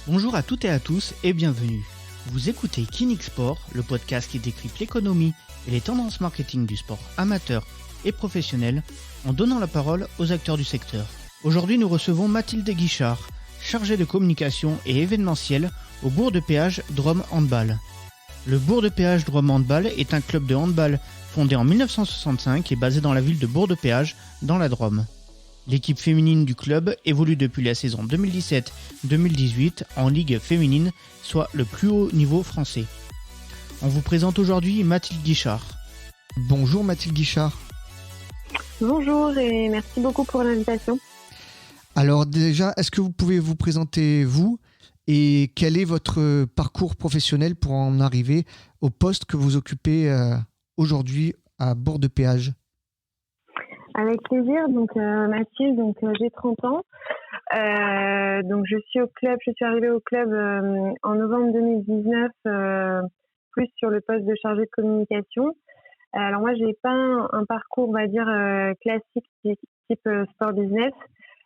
Bonjour à toutes et à tous et bienvenue. Vous écoutez Kinix Sport, le podcast qui décrypte l'économie et les tendances marketing du sport amateur et professionnel en donnant la parole aux acteurs du secteur. Aujourd'hui, nous recevons Mathilde Guichard, chargée de communication et événementiel au Bourg de Péage Drôme Handball. Le Bourg de Péage Drôme Handball est un club de handball fondé en 1965 et basé dans la ville de Bourg de Péage, dans la Drôme. L'équipe féminine du club évolue depuis la saison 2017-2018 en Ligue féminine, soit le plus haut niveau français. On vous présente aujourd'hui Mathilde Guichard. Bonjour Mathilde Guichard. Bonjour et merci beaucoup pour l'invitation. Alors déjà, est-ce que vous pouvez vous présenter vous et quel est votre parcours professionnel pour en arriver au poste que vous occupez aujourd'hui à Bourg de Péage ? Avec plaisir. Donc Mathilde, j'ai 30 ans. Donc je suis arrivée au club en novembre 2019, plus sur le poste de chargée de communication. Alors moi, j'ai pas un parcours, on va dire, classique type sport business.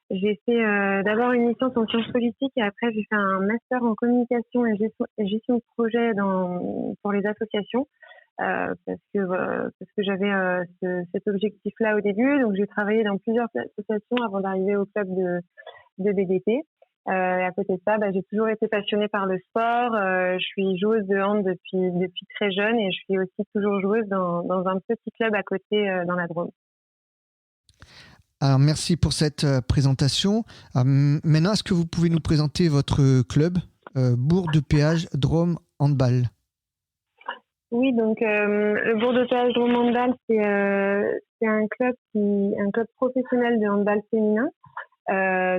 J'ai fait d'abord une licence en sciences politiques et après j'ai fait un master en communication et gestion de projet pour les associations. Parce que j'avais cet objectif-là au début. Donc, j'ai travaillé dans plusieurs associations avant d'arriver au club de BDP. À côté de ça, j'ai toujours été passionnée par le sport. Je suis joueuse de hand depuis très jeune et je suis aussi toujours joueuse dans un petit club à côté dans la Drôme. Alors, merci pour cette présentation. Maintenant, est-ce que vous pouvez nous présenter votre club, Bourg de Péage Drôme Handball ? Oui, donc le Bourg de Péage Drôme Handball, c'est un club professionnel de handball féminin.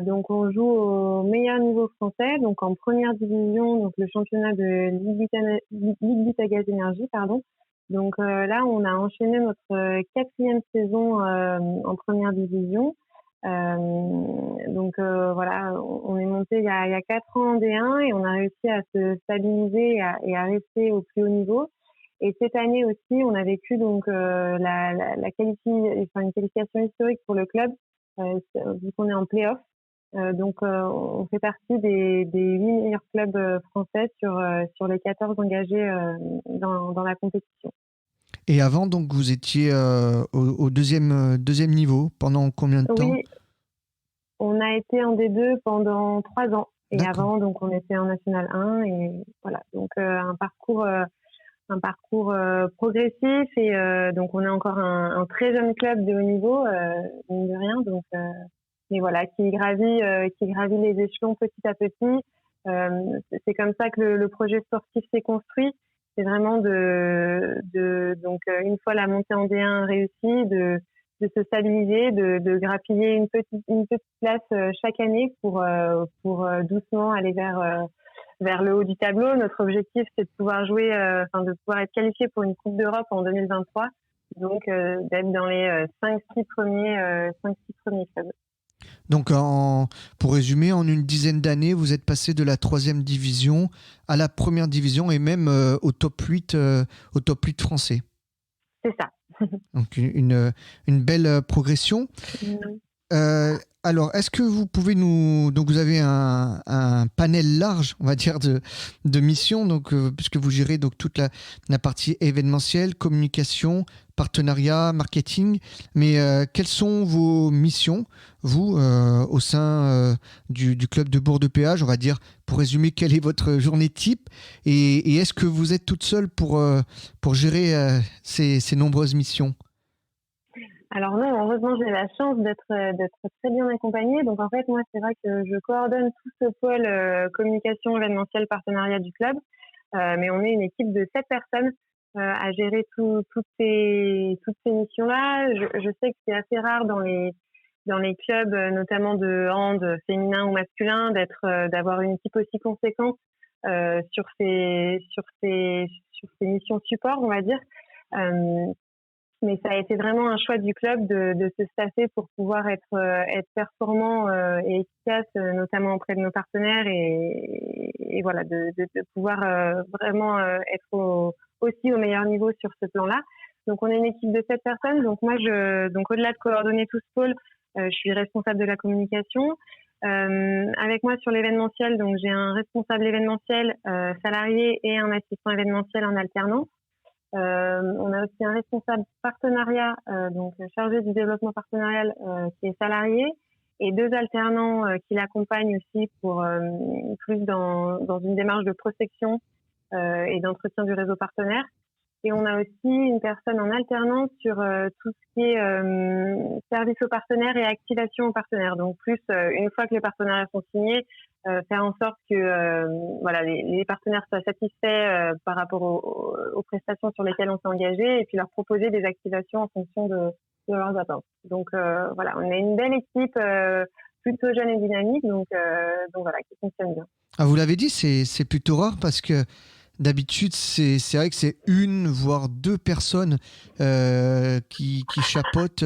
Donc on joue au meilleur niveau français, donc en première division, donc le championnat de Ligue Butagaz Énergie, pardon. Donc là, on a enchaîné notre 4e saison en première division. Voilà, on est monté il y a 4 ans en D1 et on a réussi à se stabiliser et à rester au plus haut niveau. Et cette année aussi, on a vécu donc une qualification historique pour le club, vu qu'on est en play-off. On fait partie des 8 meilleurs clubs français sur les 14 engagés dans la compétition. Et avant, donc, vous étiez au deuxième niveau pendant combien de temps ? Oui, on a été en D2 pendant 3 ans. Et D'accord. avant, donc, on était en National 1 et voilà. Donc, un parcours progressif et donc on est encore un très jeune club de haut niveau, mine de rien. Donc, mais voilà, qui gravit les échelons petit à petit. C'est comme ça que le projet sportif s'est construit. C'est vraiment donc une fois la montée en D1 réussie, de se stabiliser, de grappiller une petite place chaque année pour doucement aller vers le haut du tableau. Notre objectif, c'est de pouvoir de pouvoir être qualifié pour une Coupe d'Europe en 2023. Donc, d'être dans les 5-6 premiers clubs. Donc, pour résumer, en une dizaine d'années, vous êtes passé de la 3e division à la première division et même au top 8 français. C'est ça. Donc, une belle progression. Alors, est-ce que vous pouvez donc vous avez un panel large, on va dire, de missions, donc puisque vous gérez donc toute la partie événementielle, communication, partenariat, marketing. Mais quelles sont vos missions, vous, au sein du club de Bourg de Péage, on va dire, pour résumer, quelle est votre journée type et est-ce que vous êtes toute seule pour gérer ces nombreuses missions ? Alors non, heureusement, j'ai la chance d'être très bien accompagnée. Donc en fait, moi, c'est vrai que je coordonne tout ce pôle communication, événementiel, partenariat du club. Mais on est une équipe de 7 personnes à gérer toutes ces missions-là. Je sais que c'est assez rare dans les clubs, notamment de hand féminin ou masculin, d'avoir une équipe aussi conséquente sur ces missions support, on va dire. Mais ça a été vraiment un choix du club de se staffer pour pouvoir être performant et efficace, notamment auprès de nos partenaires et voilà, de pouvoir vraiment être aussi au meilleur niveau sur ce plan-là. Donc on est une équipe de 7 personnes. Donc moi, au-delà de coordonner tout ce pôle, je suis responsable de la communication. Avec moi sur l'événementiel, donc j'ai un responsable événementiel salarié et un assistant événementiel en alternance. On a aussi un responsable partenariat, donc chargé du développement partenarial, qui est salarié, et 2 alternants qui l'accompagnent aussi pour plus dans une démarche de prospection et d'entretien du réseau partenaire. Et on a aussi une personne en alternance sur tout ce qui est service aux partenaires et activation aux partenaires. Donc plus une fois que les partenariats sont signés, faire en sorte que voilà les partenaires soient satisfaits par rapport aux prestations sur lesquelles on s'est engagé, et puis leur proposer des activations en fonction de leurs attentes. Donc voilà, on est une belle équipe plutôt jeune et dynamique, donc voilà, qui fonctionne bien. Ah, vous l'avez dit, c'est plutôt rare parce que d'habitude, c'est vrai que c'est 1 voire 2 personnes qui chapeautent,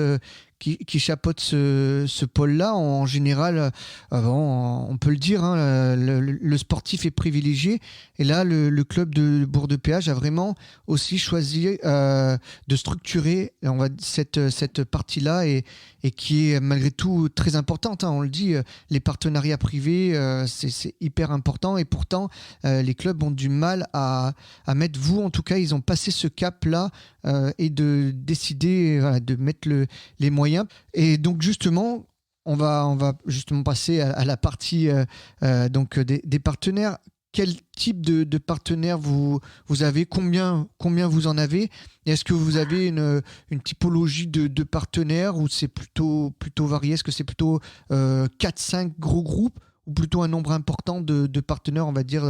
qui chapeautent ce pôle-là. En général, on peut le dire, hein, le sportif est privilégié. Et là, le club de Bourg-de-Péage a vraiment aussi choisi de structurer cette partie-là et qui est malgré tout très importante. Hein. On le dit, les partenariats privés, c'est hyper important. Et pourtant, les clubs ont du mal à mettre, vous en tout cas, ils ont passé ce cap-là et de décider de mettre les moyens. Et donc justement, on va justement passer à la partie donc des partenaires. Quel type de partenaires vous avez, combien vous en avez, et est-ce que vous avez une typologie de partenaires ou c'est plutôt varié? Est-ce que c'est plutôt 4-5 gros groupes ou plutôt un nombre important de partenaires, on va dire,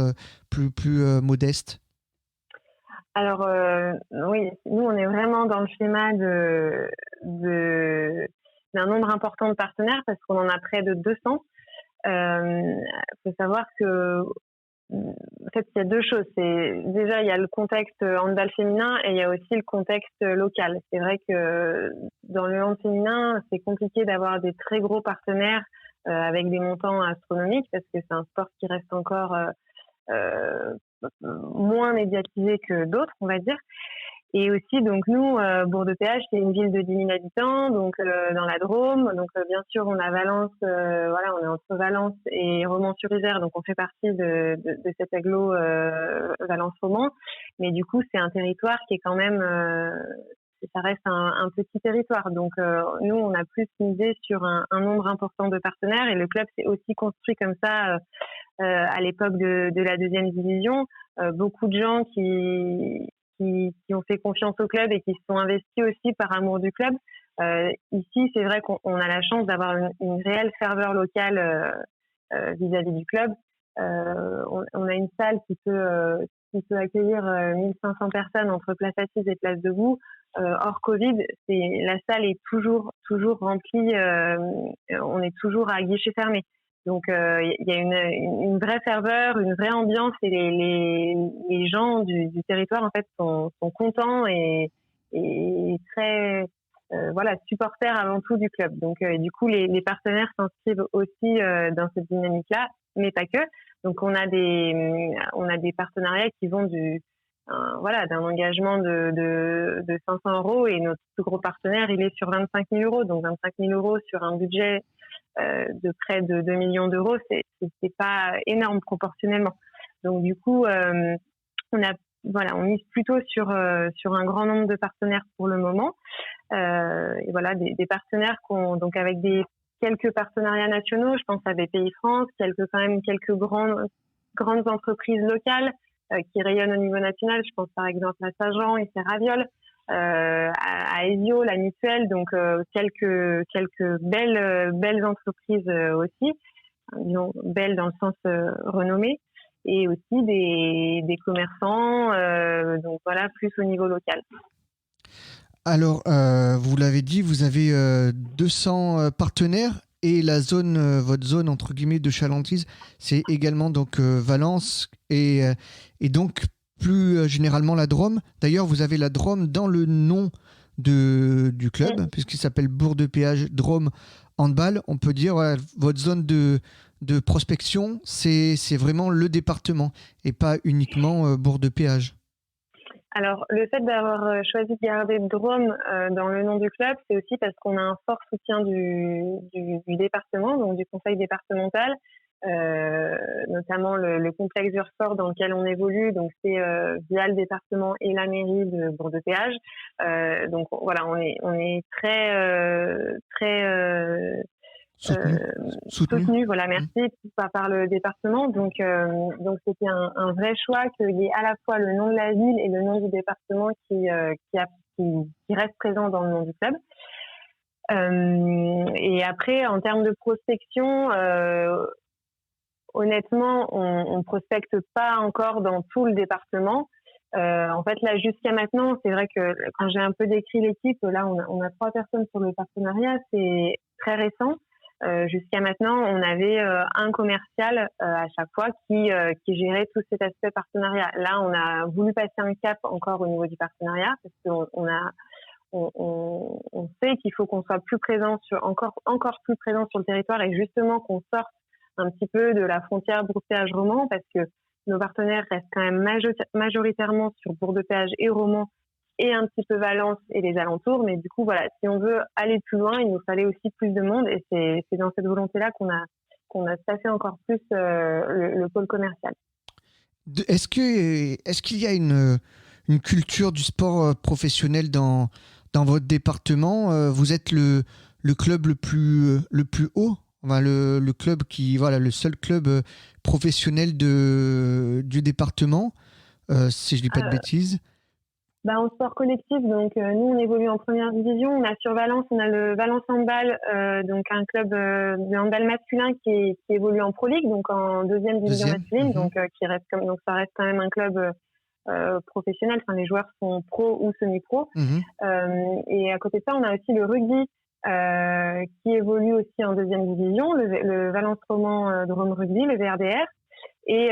plus modestes? Alors oui, nous on est vraiment dans le schéma d'un nombre important de partenaires parce qu'on en a près de 200. Faut savoir que en fait il y a 2 choses. C'est déjà il y a le contexte handball féminin et il y a aussi le contexte local. C'est vrai que dans le hand féminin c'est compliqué d'avoir des très gros partenaires avec des montants astronomiques parce que c'est un sport qui reste encore moins médiatisé que d'autres, on va dire. Et aussi, donc nous, Bourg-de-Péage, c'est une ville de 10 000 habitants, donc dans la Drôme. Donc bien sûr, on a Valence, voilà, on est entre Valence et Romans-sur-Isère, donc on fait partie de cet agglo Valence-Romans. Mais du coup, c'est un territoire qui est quand même, ça reste un petit territoire. Donc nous, on a plus misé sur un nombre important de partenaires, et le club s'est aussi construit comme ça à l'époque de la 2e division. Beaucoup de gens qui ont fait confiance au club et qui se sont investis aussi par amour du club. Ici, c'est vrai qu'on a la chance d'avoir une réelle ferveur locale vis-à-vis du club. On a une salle qui peut accueillir 1500 personnes entre place assise et place debout. Hors Covid, la salle est toujours remplie. On est toujours à guichet fermé. Donc il y a une vraie ferveur, une vraie ambiance, et les gens du territoire en fait sont contents et très voilà, supporters avant tout du club. Donc du coup les partenaires s'inscrivent aussi dans cette dynamique-là, mais pas que. Donc on a des partenariats qui vont d'un engagement de 500 €, et notre plus gros partenaire il est sur 25 000 €. Donc 25 000 € sur un budget de près de 2 millions d'euros, c'est pas énorme proportionnellement. Donc du coup, on mise plutôt sur un grand nombre de partenaires pour le moment. Et voilà, des partenaires donc avec quelques partenariats nationaux. Je pense à BPI France, quelques grandes entreprises locales qui rayonnent au niveau national. Je pense par exemple à Saint-Jean et Serraviol. À Ezio, la mutuelle, donc quelques belles entreprises aussi, disons belles dans le sens renommé, et aussi des commerçants, donc voilà, plus au niveau local. Alors, vous l'avez dit, vous avez 200 partenaires, et votre zone entre guillemets de chalandise, c'est également donc Valence et donc plus généralement la Drôme. D'ailleurs, vous avez la Drôme dans le nom du club, puisqu'il s'appelle Bourg-de-Péage Drôme Handball. On peut dire votre zone de prospection, c'est vraiment le département et pas uniquement Bourg-de-Péage. Alors, le fait d'avoir choisi de garder Drôme dans le nom du club, c'est aussi parce qu'on a un fort soutien du département, donc du conseil départemental, notamment le complexe Durfort dans lequel on évolue. Donc, c'est via le département et la mairie de Bourg-de-Péage. Donc, voilà, on est très soutenu, voilà, merci, par le département. Donc c'était un vrai choix qu'il y ait à la fois le nom de la ville et le nom du département qui reste présent dans le nom du club. Et après, en termes de prospection, honnêtement, on prospecte pas encore dans tout le département. En fait, là, jusqu'à maintenant, c'est vrai que quand j'ai un peu décrit l'équipe, là, on a 3 personnes sur le partenariat, c'est très récent. Jusqu'à maintenant, on avait un commercial à chaque fois qui gérait tout cet aspect partenariat. Là, on a voulu passer un cap encore au niveau du partenariat parce qu'on sait qu'il faut qu'on soit plus présent encore plus présent sur le territoire et justement qu'on sorte un petit peu de la frontière Bourg-de-Péage-Romans parce que nos partenaires restent quand même majoritairement sur Bourg-de-Péage et Romans et un petit peu Valence et les alentours. Mais du coup, voilà, si on veut aller plus loin, il nous fallait aussi plus de monde. Et c'est dans cette volonté-là qu'on a staffé encore plus le pôle commercial. Est-ce qu'il y a une culture du sport professionnel dans votre département? Vous êtes le club le plus haut, enfin, le club le seul club professionnel du département, si je dis pas de bêtises. En sport collectif, donc nous on évolue en première division. On a sur Valence, on a le Valence Handball, donc un club de handball masculin qui évolue en Pro League, donc en deuxième division masculine, donc ça reste quand même un club professionnel. Enfin, les joueurs sont pro ou semi-pro. Et à côté de ça, on a aussi le rugby qui évolue aussi en deuxième division, le Valence Roman Drôme Rugby, le VRDR. Et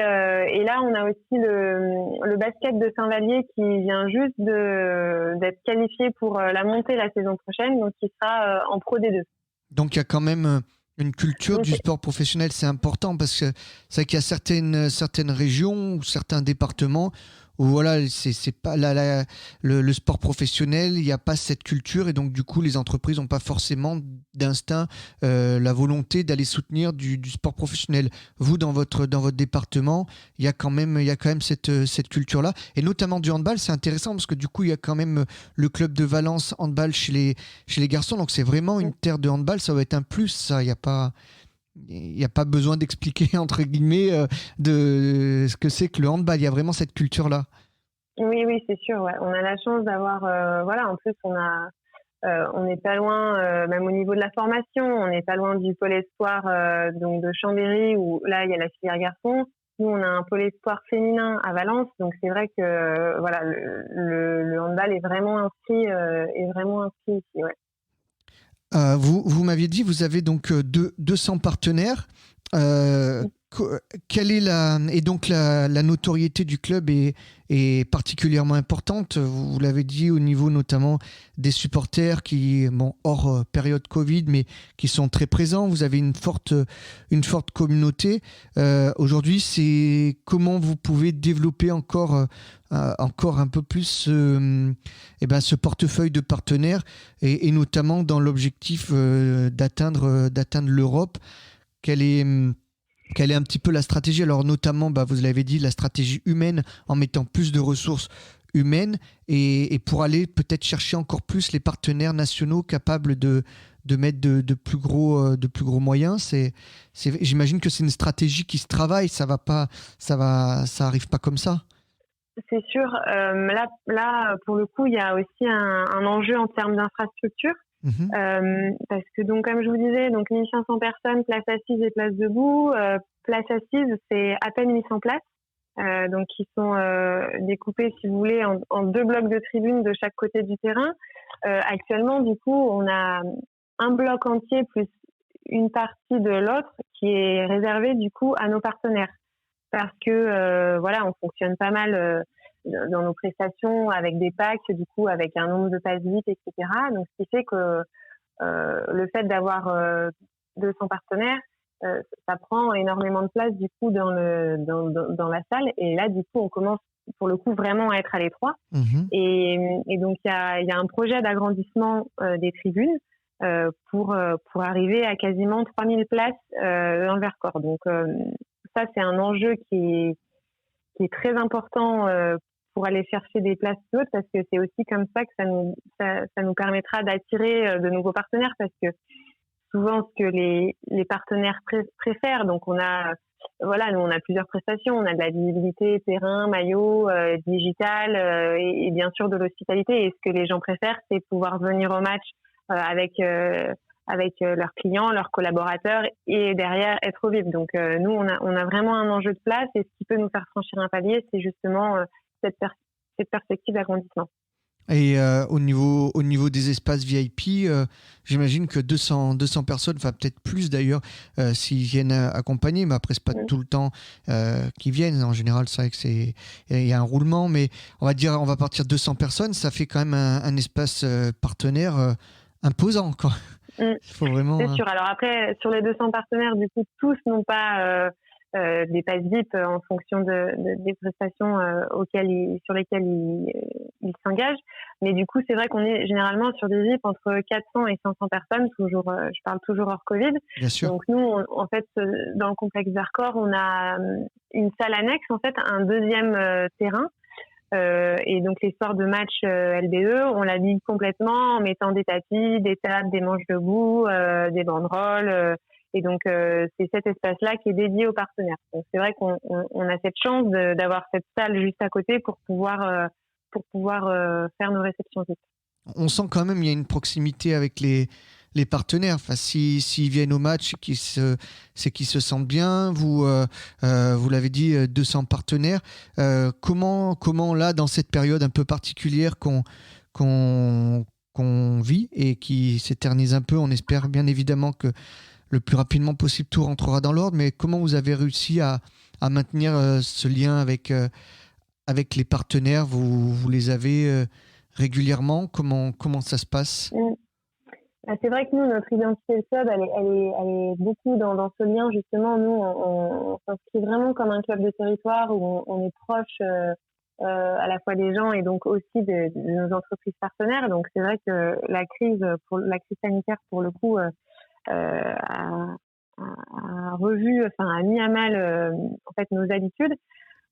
là, on a aussi le basket de Saint-Vallier qui vient juste d'être qualifié pour la montée la saison prochaine, donc qui sera en Pro D2. Donc il y a quand même une culture du sport professionnel, c'est important parce que c'est vrai qu'il y a certaines régions ou certains départements où voilà, c'est pas le sport professionnel, il n'y a pas cette culture et donc du coup les entreprises n'ont pas forcément d'instinct la volonté d'aller soutenir du sport professionnel. Vous dans votre département, il y a quand même cette culture-là et notamment du handball. C'est intéressant parce que du coup il y a quand même le club de Valence handball chez les garçons, donc c'est vraiment une terre de handball. Ça va être un plus, ça. Il n'y a pas besoin d'expliquer, entre guillemets, de ce que c'est que le handball. Il y a vraiment cette culture-là. Oui, c'est sûr. Ouais. On a la chance d'avoir... en plus, on n'est pas loin, même au niveau de la formation, on n'est pas loin du pôle espoir donc de Chambéry, où là, il y a la filière garçon. Nous, on a un pôle espoir féminin à Valence. Donc, c'est vrai que le handball est vraiment inscrit ici. Ouais. Vous m'aviez dit, vous avez donc 200 partenaires. Quelle est la notoriété du club est particulièrement importante. Vous l'avez dit au niveau notamment des supporters qui, hors période Covid, mais qui sont très présents. Vous avez une forte communauté. Aujourd'hui, c'est comment vous pouvez développer encore un peu plus ce portefeuille de partenaires et notamment dans l'objectif d'atteindre l'Europe. Quelle est un petit peu la stratégie? Alors notamment, vous l'avez dit, la stratégie humaine en mettant plus de ressources humaines et pour aller peut-être chercher encore plus les partenaires nationaux capables de mettre de plus gros moyens. J'imagine que c'est une stratégie qui se travaille. Ça arrive pas comme ça. C'est sûr. Là, pour le coup, il y a aussi un enjeu en termes d'infrastructure. Parce que donc comme je vous disais, donc 1500 personnes, place assise et place debout. Place assise, c'est à peine 800 places, donc qui sont découpées, si vous voulez, en 2 blocs de tribunes de chaque côté du terrain. Actuellement, du coup, on a un bloc entier plus une partie de l'autre qui est réservée du coup à nos partenaires, parce que on fonctionne pas mal. Dans nos prestations avec des packs, du coup avec un nombre de passes vides, etc. Donc ce qui fait que le fait d'avoir 200 partenaires, ça prend énormément de place du coup dans la salle. Et là du coup on commence pour le coup vraiment être à l'étroit. Mhm. Et donc il y a un projet d'agrandissement des tribunes pour arriver à quasiment 3000 places dans le Vercors. Donc ça c'est un enjeu qui est très important pour aller chercher des places hautes, parce que c'est aussi comme ça que ça nous permettra d'attirer de nouveaux partenaires, parce que souvent ce que les partenaires préfèrent, donc nous on a plusieurs prestations, on a de la visibilité terrain, maillot, digital et bien sûr de l'hospitalité, et ce que les gens préfèrent, c'est pouvoir venir au match avec leurs clients, leurs collaborateurs, et derrière être au VIP. Donc nous on a vraiment un enjeu de place, et ce qui peut nous faire franchir un palier, c'est justement cette perspective d'agrandissement. Et au niveau des espaces VIP, j'imagine que 200 personnes, enfin peut-être plus d'ailleurs, s'ils viennent accompagner, mais après c'est pas tout le temps qu'ils viennent. En général, c'est vrai que il y a un roulement, mais on va partir de 200 personnes, ça fait quand même un espace partenaire imposant, quoi. Faut vraiment. C'est sûr. Alors après, sur les 200 partenaires, du coup, tous n'ont pas des passes VIP en fonction des prestations sur lesquelles ils s'engagent. Mais du coup, c'est vrai qu'on est généralement sur des VIP entre 400 et 500 personnes. Toujours, je parle toujours hors Covid. Bien sûr. Donc nous, en fait, dans le complexe Vercors, on a une salle annexe, en fait, un deuxième terrain. Et donc les soirs de match LBE, on l'habille complètement en mettant des tapis, des tables, des manches debout, des banderoles. Et donc c'est cet espace-là qui est dédié aux partenaires. Donc c'est vrai qu'on a cette chance d'avoir cette salle juste à côté pour pouvoir faire nos réceptions VIP. On sent quand même il y a une proximité avec les partenaires. Enfin, s'ils viennent au match, c'est qu'ils se sentent bien. Vous l'avez dit, 200 partenaires. Comment là, dans cette période un peu particulière qu'on vit et qui s'éternise un peu, on espère bien évidemment que le plus rapidement possible tout rentrera dans l'ordre, mais comment vous avez réussi à maintenir ce lien avec les partenaires? Vous les avez régulièrement? Comment ça se passe? C'est vrai que nous, notre identité de club, elle est beaucoup dans ce lien. Justement, nous, on s'inscrit vraiment comme un club de territoire où on est proche à la fois des gens et donc aussi de nos entreprises partenaires. Donc, c'est vrai que la crise sanitaire, pour le coup, a mis à mal en fait nos habitudes.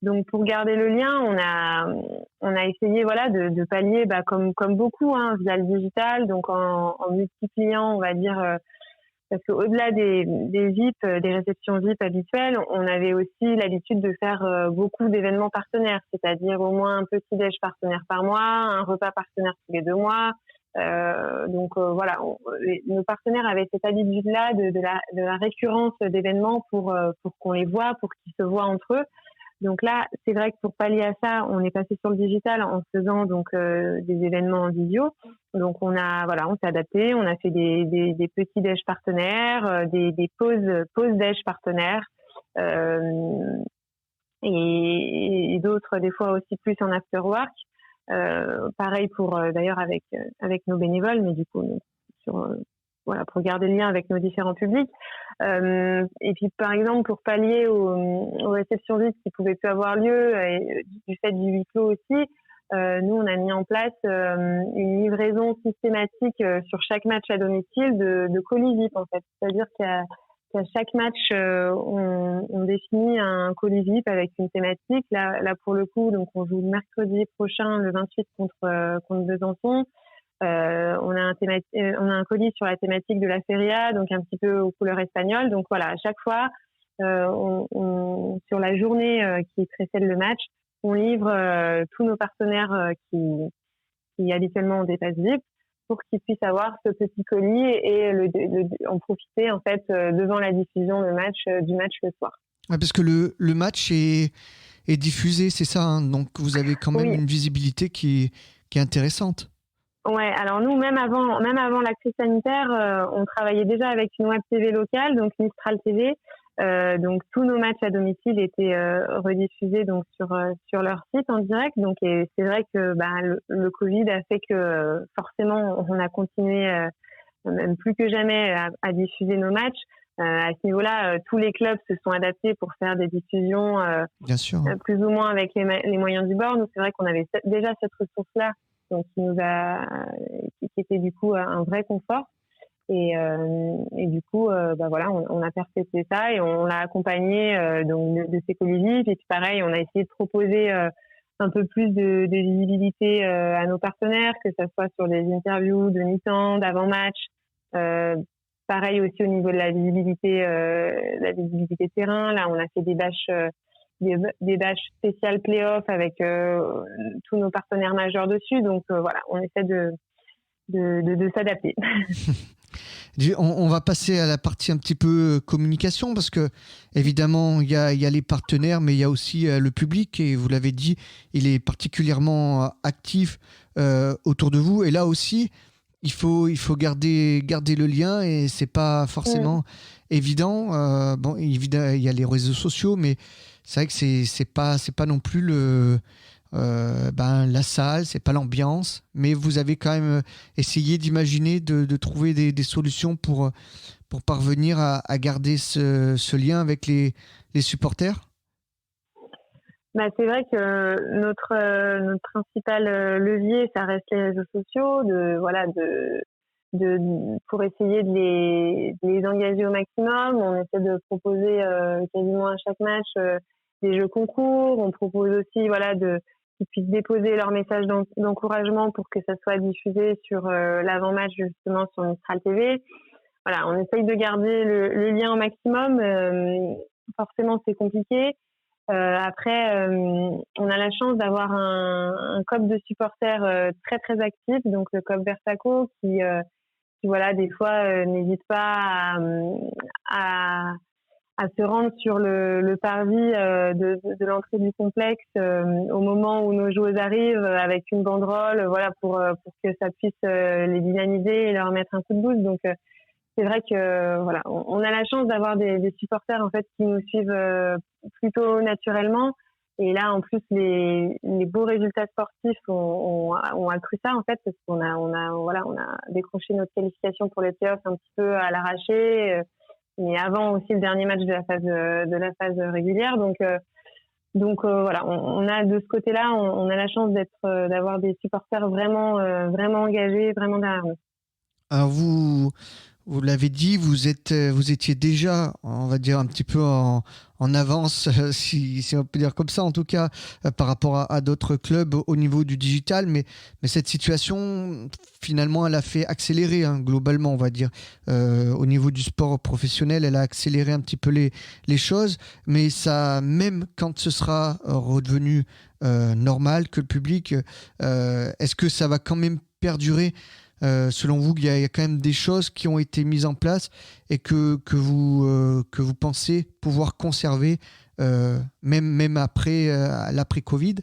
Donc pour garder le lien, on a essayé de pallier comme beaucoup via le digital, donc en multipliant, on va dire, parce qu'au-delà des VIP, des réceptions VIP habituelles, on avait aussi l'habitude de faire beaucoup d'événements partenaires, c'est-à-dire au moins un petit déj partenaire par mois, un repas partenaire tous les 2 mois. Nos partenaires avaient cette habitude-là de la récurrence d'événements pour qu'on les voit, pour qu'ils se voient entre eux. Donc là, c'est vrai que pour pallier à ça, on est passé sur le digital en faisant des événements en visio. Donc on s'est adapté, on a fait des petits déj partenaires, des pauses déj partenaires, et d'autres des fois aussi plus en after work. Pareil pour d'ailleurs avec nos bénévoles, mais du coup pour garder le lien avec nos différents publics. Et puis par exemple pour pallier aux réceptions VIP qui pouvaient plus avoir lieu du fait du huis clos aussi, nous on a mis en place une livraison systématique sur chaque match à domicile de colis VIP en fait. C'est-à-dire qu'à chaque match on définit un colis VIP avec une thématique. Là pour le coup, donc on joue le mercredi prochain le 28 contre Besançon. On a un colis sur la thématique de la Feria, donc un petit peu aux couleurs espagnoles. Donc voilà, à chaque fois, sur la journée qui précède le match, on livre tous nos partenaires qui habituellement ont des passes VIP pour qu'ils puissent avoir ce petit colis et en profiter en fait devant la diffusion du match le soir. Ouais, parce que le match est diffusé, c'est ça, hein, donc vous avez quand même une visibilité qui est intéressante. Ouais, alors nous, même avant la crise sanitaire, on travaillait déjà avec une web TV locale, donc Mistral TV. Donc tous nos matchs à domicile étaient rediffusés donc sur leur site en direct. Donc et c'est vrai que le Covid a fait que forcément on a continué même plus que jamais à diffuser nos matchs. À ce niveau-là, tous les clubs se sont adaptés pour faire des diffusions Bien sûr. plus ou moins avec les moyens du bord. Nous, c'est vrai qu'on avait déjà cette ressource-là, donc qui était du coup un vrai confort. Et du coup, voilà, on a perpétué ça et on l'a accompagné donc de ces collectifs. Et puis pareil, on a essayé de proposer un peu plus de visibilité à nos partenaires, que ça soit sur des interviews de mi-temps, d'avant-match. Pareil aussi au niveau de la visibilité terrain. Là, on a fait des bâches spéciales play-off avec tous nos partenaires majeurs dessus. Donc voilà, on essaie de s'adapter. On va passer à la partie un petit peu communication parce que évidemment il y a les partenaires mais il y a aussi le public et vous l'avez dit, il est particulièrement actif autour de vous et là aussi il faut garder le lien et c'est pas forcément évident. Bon, évidemment il y a les réseaux sociaux mais c'est vrai que c'est pas non plus la salle, c'est pas l'ambiance, mais vous avez quand même essayé d'imaginer, de trouver des solutions pour parvenir à garder ce lien avec les supporters. C'est vrai que notre principal levier, ça reste les réseaux sociaux, pour essayer de les engager au maximum. On essaie de proposer quasiment à chaque match des jeux concours. On propose aussi qu'ils puissent déposer leur message d'encouragement pour que ça soit diffusé sur l'avant-match justement sur Mistral TV. Voilà, on essaye de garder le lien au maximum. Forcément, c'est compliqué. Après, on a la chance d'avoir un COP de supporters très très actif, donc le COP Versaco qui des fois n'hésite pas à se rendre sur le parvis de l'entrée du complexe au moment où nos joueuses arrivent avec une banderole, pour que ça puisse les dynamiser et leur mettre un coup de boost. Donc c'est vrai que on a la chance d'avoir des supporters en fait qui nous suivent plutôt naturellement. Et là, en plus, les beaux résultats sportifs ont accru ça en fait, parce qu'on a décroché notre qualification pour les playoffs un petit peu à l'arraché. Mais avant aussi le dernier match de la phase régulière. Donc on a de ce côté-là, on a la chance d'avoir des supporters vraiment engagés, vraiment derrière nous. Alors vous l'avez dit, vous étiez déjà, on va dire, un petit peu en avance, si on peut dire comme ça, en tout cas, par rapport à d'autres clubs au niveau du digital. Mais cette situation, finalement, elle a fait accélérer, globalement, on va dire. Au niveau du sport professionnel, elle a accéléré un petit peu les choses. Mais ça, même quand ce sera redevenu normal, que le public, est-ce que ça va quand même perdurer selon vous, il y a quand même des choses qui ont été mises en place et que vous pensez pouvoir conserver même après l'après-Covid?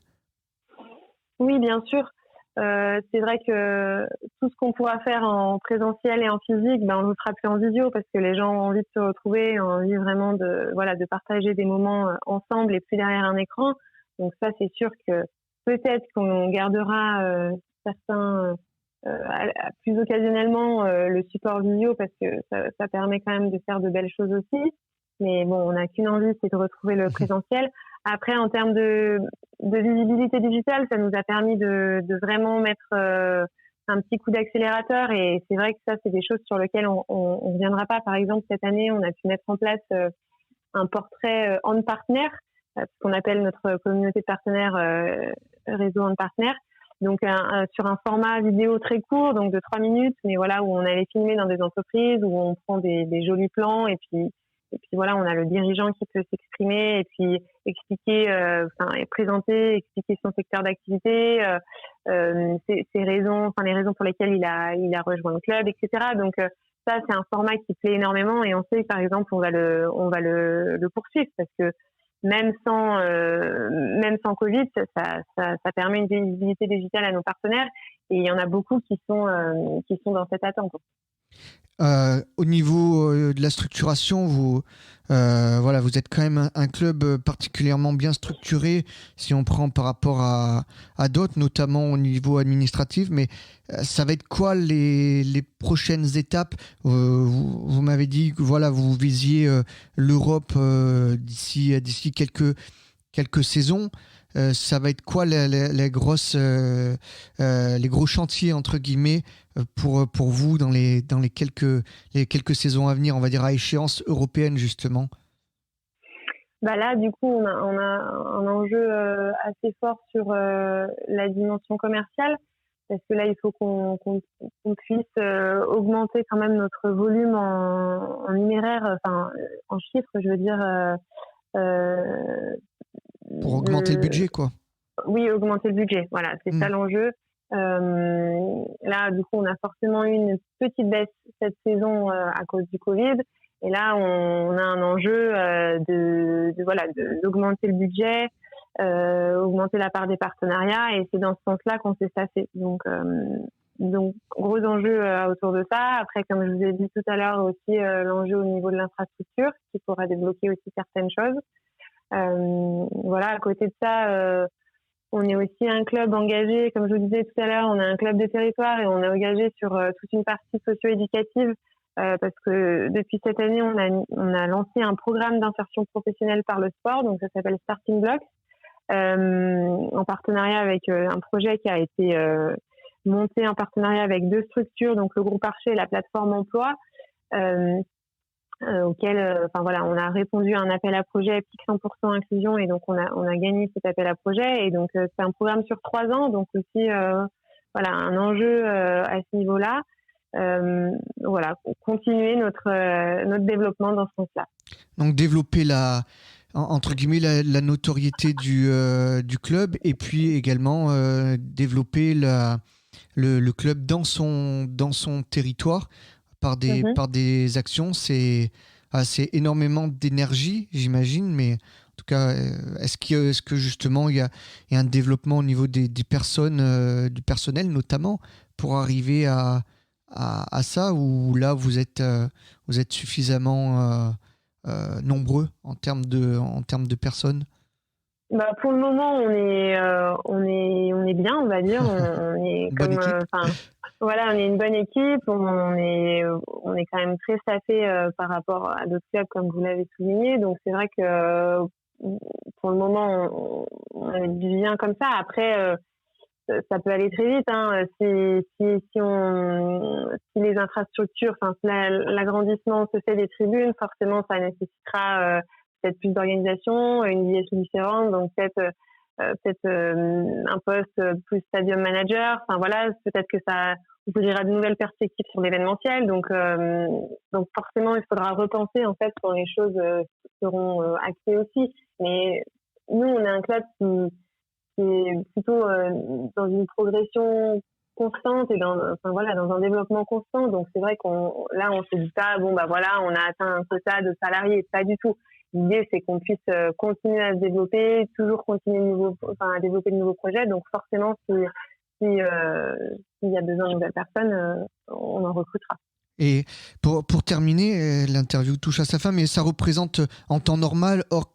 Oui, bien sûr. C'est vrai que tout ce qu'on pourra faire en présentiel et en physique, on le fera plus en visio parce que les gens ont envie de se retrouver, ont envie vraiment de partager des moments ensemble et plus derrière un écran. Donc ça, c'est sûr que peut-être qu'on gardera certains plus occasionnellement le support visio parce que ça permet quand même de faire de belles choses aussi. Mais bon, on n'a qu'une envie, c'est de retrouver le présentiel. Après, en termes de visibilité digitale, ça nous a permis de vraiment mettre un petit coup d'accélérateur. Et c'est vrai que ça, c'est des choses sur lesquelles on ne reviendra pas. Par exemple, cette année, on a pu mettre en place un portrait on partenaire, ce qu'on appelle notre communauté de partenaires réseau on partenaire. Donc sur un format vidéo très court, donc de 3 minutes, mais où on allait filmer dans des entreprises, où on prend des jolis plans et puis on a le dirigeant qui peut s'exprimer et puis expliquer, et présenter, expliquer son secteur d'activité, ses raisons, les raisons pour lesquelles il a rejoint le club, etc. Donc ça, c'est un format qui plaît énormément et on sait que par exemple on va le poursuivre parce que même sans Covid, ça permet une visibilité digitale à nos partenaires et il y en a beaucoup qui sont dans cette attente. Au niveau de la structuration, voilà, vous êtes quand même un club particulièrement bien structuré si on prend par rapport à d'autres, notamment au niveau administratif. Mais ça va être quoi les prochaines étapes? Vous m'avez dit que voilà, vous visiez l'Europe d'ici quelques saisons. Ça va être quoi les gros chantiers entre guillemets pour vous dans les quelques saisons à venir, on va dire à échéance européenne justement? Bah là, du coup, on a un enjeu assez fort sur la dimension commerciale, parce que là, il faut qu'on puisse augmenter quand même notre volume en numéraire, enfin en chiffres, je veux dire. Euh, Pour augmenter le budget, quoi. Oui, augmenter le budget. Voilà, c'est ça l'enjeu. Là, du coup, on a forcément eu une petite baisse cette saison à cause du Covid. Et là, on a un enjeu d'augmenter le budget, augmenter la part des partenariats. Et c'est dans ce sens-là qu'on s'est staffé. Donc, gros enjeu autour de ça. Après, comme je vous ai dit tout à l'heure, aussi l'enjeu au niveau de l'infrastructure qui pourra débloquer aussi certaines choses. Voilà, à côté de ça, on est aussi un club engagé, comme je vous disais tout à l'heure, on a un club de territoire et on est engagé sur toute une partie socio-éducative parce que depuis cette année, on a lancé un programme d'insertion professionnelle par le sport, donc ça s'appelle Starting Blocks, en partenariat avec un projet qui a été monté en partenariat avec deux structures, donc le groupe Archer et la plateforme Emploi. Auquel, on a répondu à un appel à projet PIC 100% inclusion et donc on a gagné cet appel à projet et donc c'est un programme sur 3 ans, donc aussi un enjeu à ce niveau-là. Continuer notre développement dans ce sens-là. Donc développer entre guillemets la notoriété du club et puis également développer le club dans son territoire par des actions. C'est énormément d'énergie, j'imagine, mais en tout cas, est-ce que justement il y a un développement au niveau des personnes, du personnel notamment, pour arriver à ça, ou là vous êtes suffisamment nombreux en termes de personnes? Bah pour le moment, on est bien, on va dire. On est Bonne équipe. On est une bonne équipe. On est quand même très staffé par rapport à d'autres clubs, comme vous l'avez souligné. Donc c'est vrai que pour le moment, on est bien comme ça. Après, ça peut aller très vite. Hein. Si les infrastructures, si l'agrandissement se fait des tribunes, forcément, ça nécessitera peut-être plus d'organisation, une direction différente, donc peut-être un poste plus stadium manager. Enfin voilà, peut-être que ça ouvrira de nouvelles perspectives sur l'événementiel. Donc forcément, il faudra repenser en fait quand les choses seront actées aussi. Mais nous, on est un club qui est plutôt dans une progression constante et dans un développement constant. Donc c'est vrai qu'on se dit pas on a atteint un quota de salariés, pas du tout. L'idée, c'est qu'on puisse continuer à se développer, toujours continuer à développer de nouveaux projets. Donc, forcément, s'il y a besoin de nouvelles personnes, on en recrutera. Et pour terminer, l'interview touche à sa fin, mais ça représente en temps normal, hors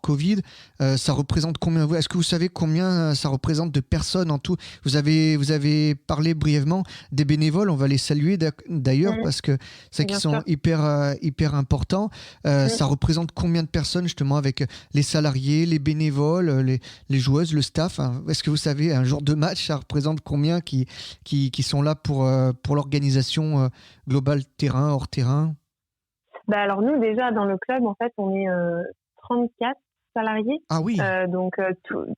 Covid, ça représente combien? Est-ce que vous savez combien ça représente de personnes en tout? Vous avez parlé brièvement des bénévoles, on va les saluer d'ailleurs parce que c'est qu'ils sont hyper importants. Ça représente combien de personnes justement avec les salariés, les bénévoles, les joueuses, le staff? Est-ce que vous savez, un jour de match, ça représente combien qui sont là pour l'organisation globale, terrain, hors terrain? Alors nous, déjà, dans le club, en fait, on est 34 salariés. Ah oui. Donc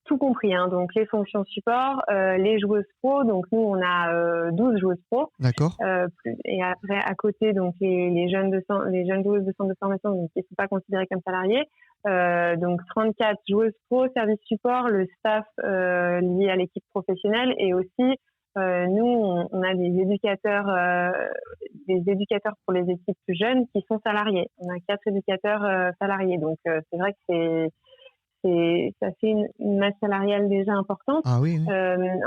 tout compris, hein. Donc les fonctions support, les joueuses pro. Donc nous on a 12 joueuses pro. D'accord. Et après à côté donc les jeunes joueuses de centre de formation donc, qui ne sont pas considérées comme salariés. Donc 34 joueuses pro, service support, le staff lié à l'équipe professionnelle et aussi nous on a des éducateurs pour les équipes plus jeunes qui sont salariés. On a 4 éducateurs salariés. Donc c'est vrai que ça fait une masse salariale déjà importante. Ah oui.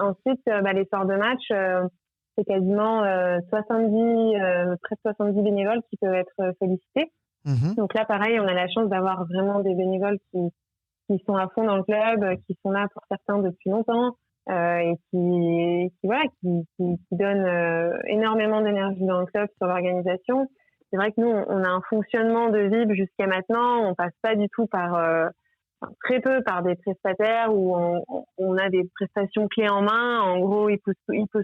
Ensuite, les soirs de match, c'est quasiment 70, près de 70 bénévoles qui peuvent être sollicités. Donc là, pareil, on a la chance d'avoir vraiment des bénévoles qui sont à fond dans le club, qui sont là pour certains depuis longtemps et qui donnent énormément d'énergie dans le club sur l'organisation. C'est vrai que nous, on a un fonctionnement de VIP jusqu'à maintenant. On passe pas du tout très peu par des prestataires où on a des prestations clés en main. En gros, ils posent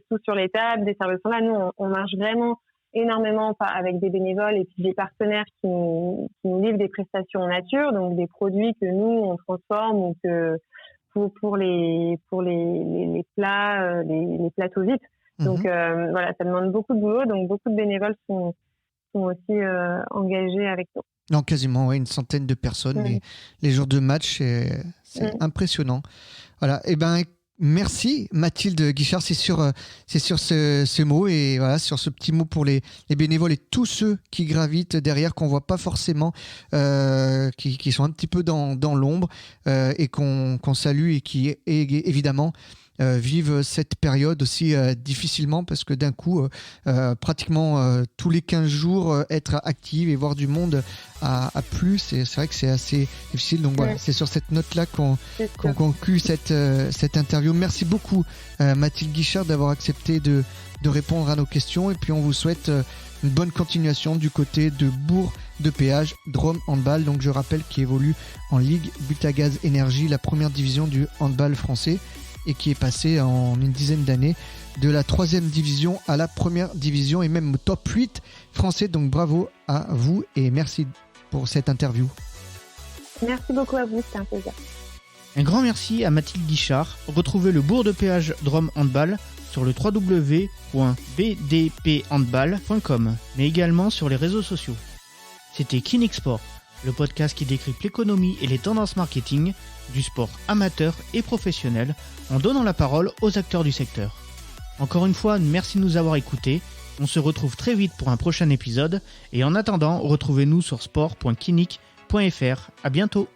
tout sur les tables, des serveurs sont là. Nous, on marche vraiment énormément avec des bénévoles et puis des partenaires qui nous livrent des prestations en nature, donc des produits que nous on transforme ou que pour les plats, les plateaux VIP. Donc voilà, ça demande beaucoup de boulot, donc beaucoup de bénévoles sont aussi engagés avec nous. Non, quasiment, une centaine de personnes les jours de match, c'est impressionnant. Voilà, et ben merci Mathilde Guichard, c'est sur ce mot et voilà, sur ce petit mot pour les bénévoles et tous ceux qui gravitent derrière, qu'on voit pas forcément, qui sont un petit peu dans l'ombre et qu'on salue et qui évidemment vivent cette période aussi difficilement, parce que d'un coup, pratiquement tous les 15 jours, être active et voir du monde à plus, c'est vrai que c'est assez difficile. Donc voilà, c'est sur cette note-là qu'on conclut cette interview. Merci beaucoup Mathilde Guichard d'avoir accepté de répondre à nos questions, et puis on vous souhaite une bonne continuation du côté de Bourg de Péage Drôme Handball, donc je rappelle, qui évolue en Ligue Butagaz Énergie, la première division du handball français, et qui est passé en une dizaine d'années de la 3e division à la première division et même au top 8 français. Donc bravo à vous et merci pour cette interview. Merci beaucoup à vous, c'était un plaisir. Un grand merci à Mathilde Guichard. Retrouvez le Bourg de Péage Drôme Handball sur le www.bdphandball.com, mais également sur les réseaux sociaux. C'était Kinexport, le podcast qui décrypte l'économie et les tendances marketing du sport amateur et professionnel en donnant la parole aux acteurs du secteur. Encore une fois, merci de nous avoir écoutés. On se retrouve très vite pour un prochain épisode et en attendant, retrouvez-nous sur sport.kinic.fr. À bientôt.